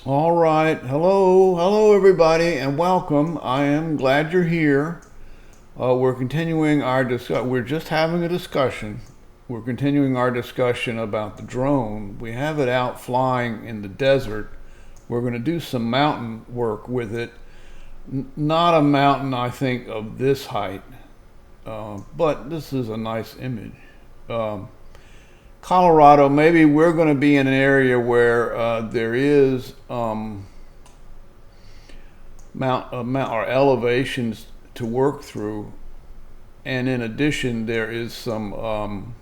All right. Hello everybody, and welcome. I am glad you're here. We're continuing our discussion. We're just having a discussion. We're continuing our discussion about the drone. We have it out flying in the desert. We're going to do some mountain work with it. Not a mountain, I think, of this height, but this is a nice image. Colorado, maybe we're going to be in an area where there is or elevations to work through, and in addition there is some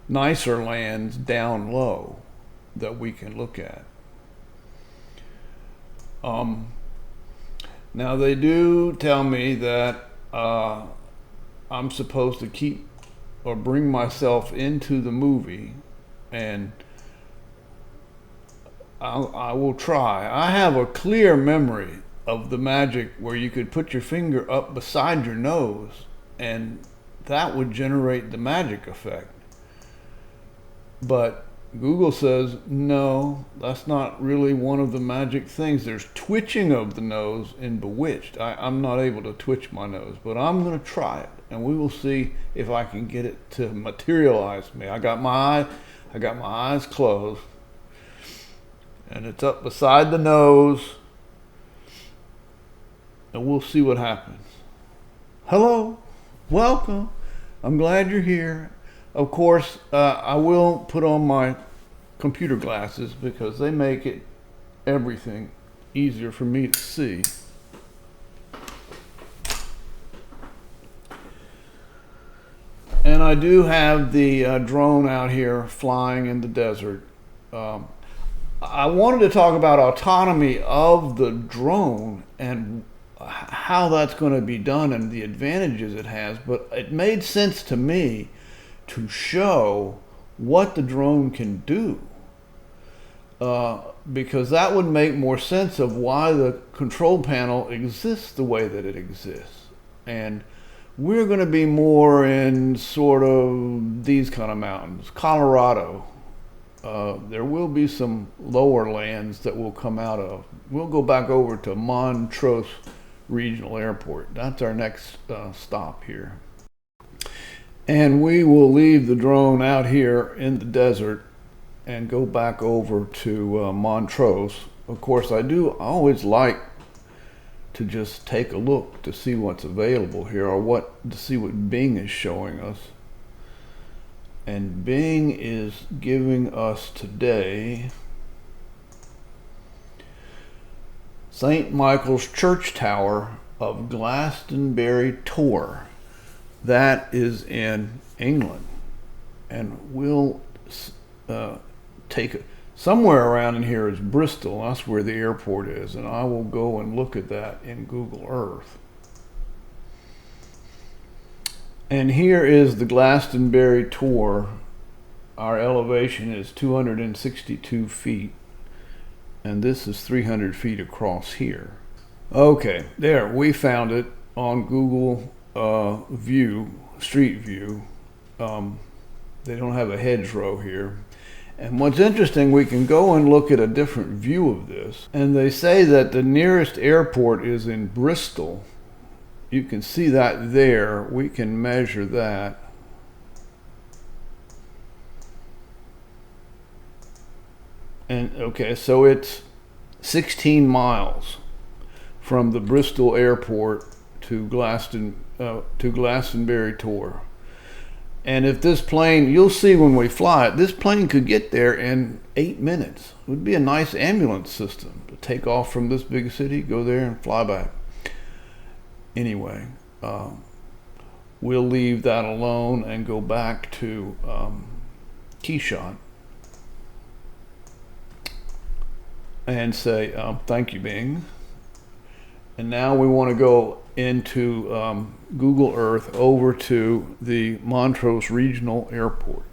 nicer lands down low that we can look at. Now they do tell me that I'm supposed to keep or bring myself into the movie, and I will try. I have a clear memory of the magic where you could put your finger up beside your nose and that would generate the magic effect. But Google says, no, that's not really one of the magic things. There's twitching of the nose in Bewitched. I'm not able to twitch my nose, but I'm going to try it, and we will see if I can get it to materialize me. I got my eyes closed, and it's up beside the nose, and we'll see what happens. Hello, welcome. I'm glad you're here. Of course, I will put on my computer glasses because they make everything easier for me to see. And I do have the drone out here flying in the desert. I wanted to talk about autonomy of the drone and how that's going to be done and the advantages it has, but it made sense to me to show what the drone can do, because that would make more sense of why the control panel exists the way that it exists. And we're going to be more in sort of these kind of mountains. Colorado, there will be some lower lands that will come out of. We'll go back over to Montrose Regional Airport. That's our next stop here. And we will leave the drone out here in the desert and go back over to Montrose. Of course, I always like to just take a look to see what's available here, or to see what Bing is showing us. And Bing is giving us today St. Michael's Church Tower of Glastonbury Tor. That is in England, and we'll take somewhere around in here is Bristol. That's where the airport is, and I will go and look at that in Google Earth. And here is the Glastonbury Tor. Our elevation is 262 feet, and this is 300 feet across here. Okay, there, we found it on Google Street View. They don't have a hedgerow here. And what's interesting, we can go and look at a different view of this. And they say that the nearest airport is in Bristol. You can see that there. We can measure that. And okay, so it's 16 miles from the Bristol airport to Glastonbury Tor. And if this plane, you'll see when we fly it, this plane could get there in 8 minutes. It would be a nice ambulance system to take off from this big city, go there and fly back. Anyway, we'll leave that alone and go back to Keyshot and say thank you, Bing. And now we want to go into Google Earth over to the Montrose Regional Airport.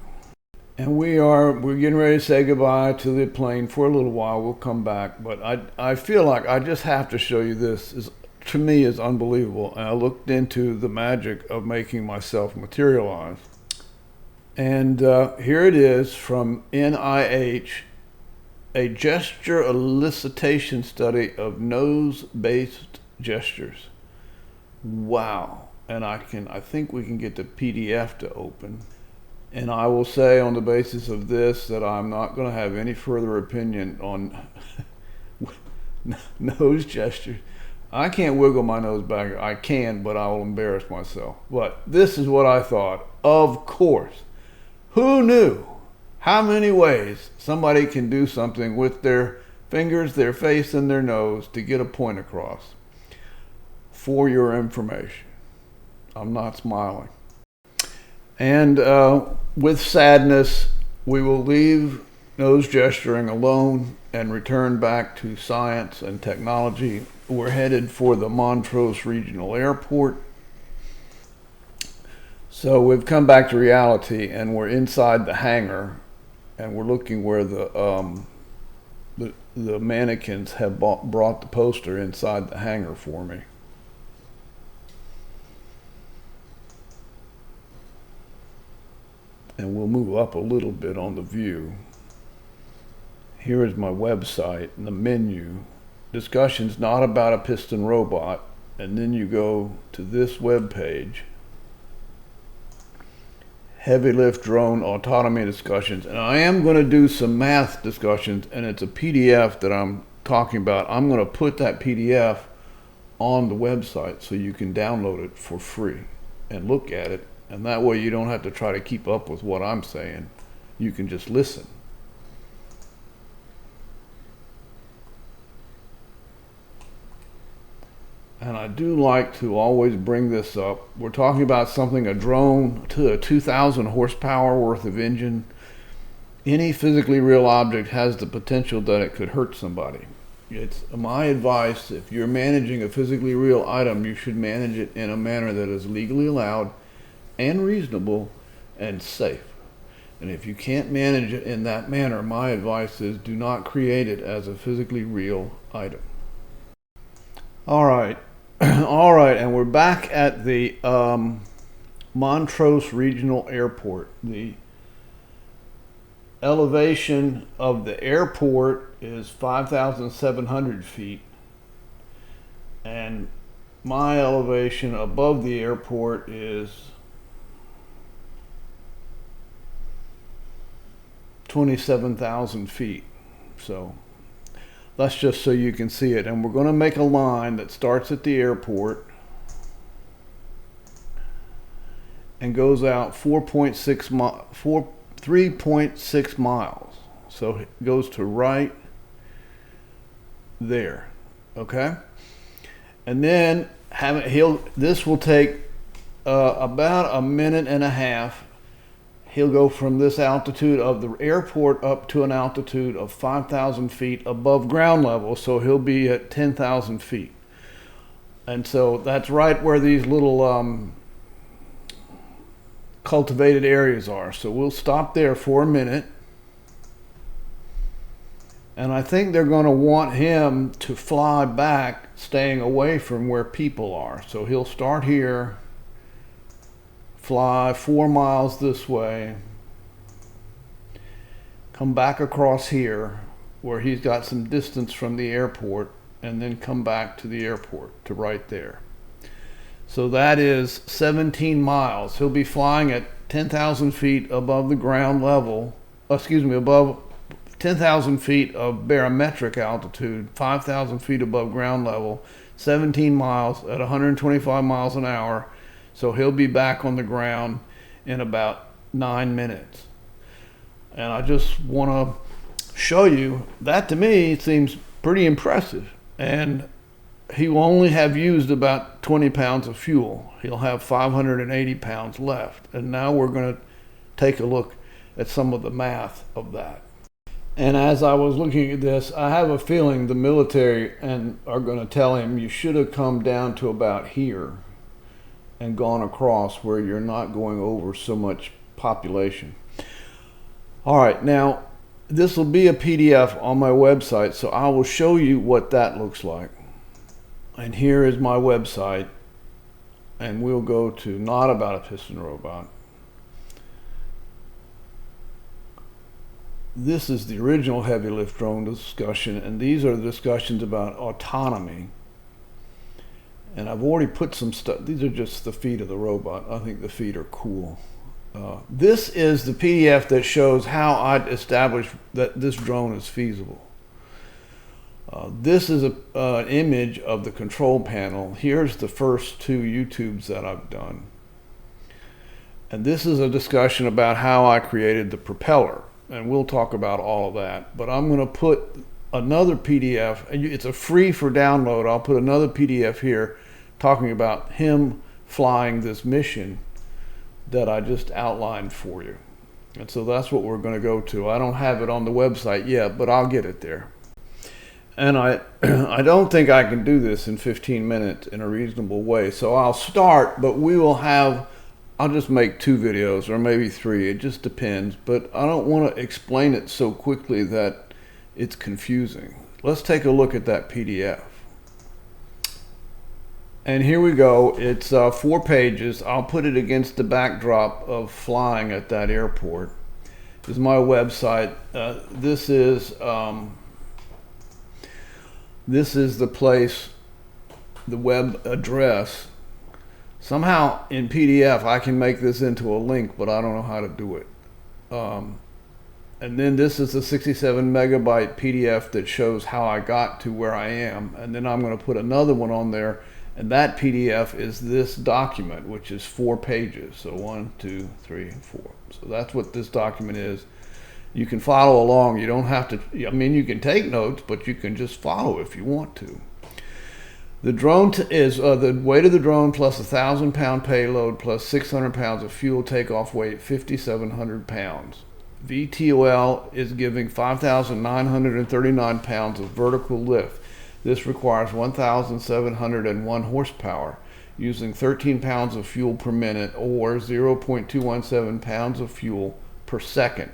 And we're getting ready to say goodbye to the plane for a little while. We'll come back, but I feel like I just have to show you this. To me, is unbelievable. And I looked into the magic of making myself materialize. And here it is from NIH a gesture elicitation study of nose-based gestures. Wow. And I think we can get the PDF to open. And I will say on the basis of this that I'm not going to have any further opinion on nose gestures. I can't wiggle my nose back. I can, but I will embarrass myself. But this is what I thought. Of course. Who knew how many ways somebody can do something with their fingers, their face, and their nose to get a point across? For your information. I'm not smiling. And with sadness, we will leave nose gesturing alone and return back to science and technology. We're headed for the Montrose Regional Airport. So we've come back to reality, and we're inside the hangar, and we're looking where the mannequins have brought the poster inside the hangar for me. And we'll move up a little bit on the view. Here is my website and the menu. Discussions not about a piston robot. And then you go to this web page. Heavy lift drone autonomy discussions. And I am going to do some math discussions, and it's a PDF that I'm talking about. I'm going to put that PDF on the website so you can download it for free and look at it. And that way you don't have to try to keep up with what I'm saying. You can just listen. And I do like to always bring this up. We're talking about something, a drone to a 2,000 horsepower worth of engine. Any physically real object has the potential that it could hurt somebody. It's my advice, if you're managing a physically real item, you should manage it in a manner that is legally allowed and reasonable and safe. And if you can't manage it in that manner, my advice is do not create it as a physically real item. All right. All right, and we're back at the Montrose Regional Airport. The elevation of the airport is 5,700 feet, and my elevation above the airport is 27,000 feet. So that's just so you can see it. And we're going to make a line that starts at the airport and goes out 3.6 miles. So it goes to right there. Okay. And then this will take about a minute and a half. He'll go from this altitude of the airport up to an altitude of 5,000 feet above ground level. So he'll be at 10,000 feet. And so that's right where these little cultivated areas are. So we'll stop there for a minute. And I think they're going to want him to fly back, staying away from where people are. So he'll start here, fly 4 miles this way, come back across here where he's got some distance from the airport, and then come back to the airport to right there. So that is 17 miles. He'll be flying at 10,000 feet above the ground level, above 10,000 feet of barometric altitude, 5,000 feet above ground level, 17 miles at 125 miles an hour. So he'll be back on the ground in about 9 minutes. And I just want to show you that, to me, seems pretty impressive. And he will only have used about 20 pounds of fuel. He'll have 580 pounds left. And now we're going to take a look at some of the math of that. And as I was looking at this, I have a feeling the military are going to tell him, you should have come down to about here and gone across where you're not going over so much population. All right, now this will be a PDF on my website, so I will show you what that looks like. And here is my website, and we'll go to Not About a Piston Robot. this is the original heavy lift drone discussion, and these are the discussions about autonomy. And I've already put some stuff. These are just the feet of the robot. I think the feet are cool. This is the PDF that shows how I'd established that this drone is feasible. This is an image of the control panel. Here's the first 2 YouTubes that I've done. And this is a discussion about how I created the propeller. And we'll talk about all of that. But I'm going to put another PDF. It's a free for download. I'll put another PDF here talking about him flying this mission that I just outlined for you. And so that's what we're going to go to. I don't have it on the website yet, but I'll get it there. And I don't think I can do this in 15 minutes in a reasonable way. So I'll start, but I'll just make 2 videos or maybe 3. It just depends. But I don't want to explain it so quickly that it's confusing. Let's take a look at that PDF. And here we go. It's 4 pages. I'll put it against the backdrop of flying at that airport. This is my website. This is the place, the web address. Somehow in PDF I can make this into a link, but I don't know how to do it. And then this is a 67 megabyte PDF that shows how I got to where I am. And then I'm going to put another one on there. And that PDF is this document, which is 4 pages. So 1, 2, 3, 4. So that's what this document is. You can follow along. You don't have to, you can take notes, but you can just follow if you want to. The drone is the weight of the drone plus 1,000-pound payload plus 600 pounds of fuel takeoff weight, 5,700 pounds. VTOL is giving 5,939 pounds of vertical lift. This requires 1,701 horsepower, using 13 pounds of fuel per minute or 0.217 pounds of fuel per second.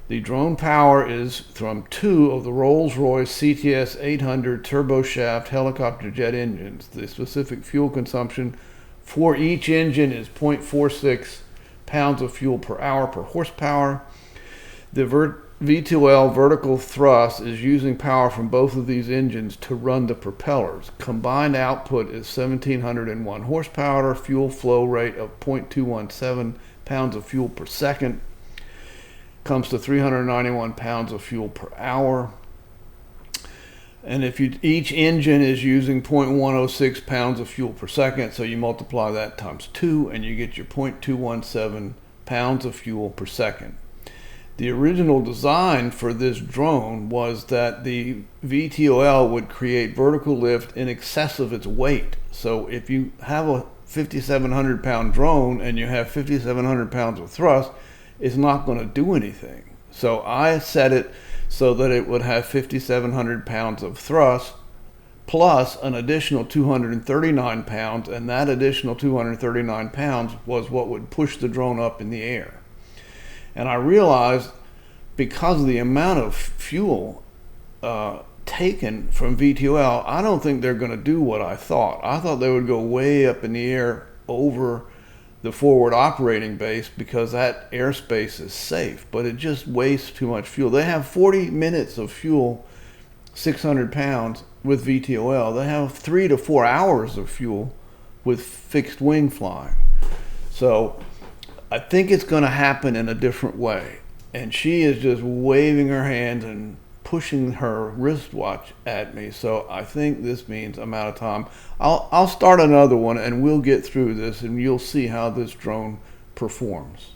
The drone power is from 2 of the Rolls-Royce CTS 800 turboshaft helicopter jet engines. The specific fuel consumption for each engine is 0.46 pounds of fuel per hour per horsepower. The V2L vertical thrust is using power from both of these engines to run the propellers. Combined output is 1,701 horsepower, fuel flow rate of 0.217 pounds of fuel per second. Comes to 391 pounds of fuel per hour. And if each engine is using 0.106 pounds of fuel per second, so you multiply that times 2 and you get your 0.217 pounds of fuel per second. The original design for this drone was that the VTOL would create vertical lift in excess of its weight. So if you have a 5,700 pound drone and you have 5,700 pounds of thrust, it's not going to do anything. So I set it so that it would have 5,700 pounds of thrust plus an additional 239 pounds, and that additional 239 pounds was what would push the drone up in the air. And I realized because of the amount of fuel taken from VTOL, I don't think they're going to do what I thought. I thought they would go way up in the air over the forward operating base because that airspace is safe, but it just wastes too much fuel. They have 40 minutes of fuel, 600 pounds with VTOL. They have 3 to 4 hours of fuel with fixed wing flying. So I think it's going to happen in a different way. And she is just waving her hands and pushing her wristwatch at me. So I think this means I'm out of time. I'll start another one and we'll get through this and you'll see how this drone performs.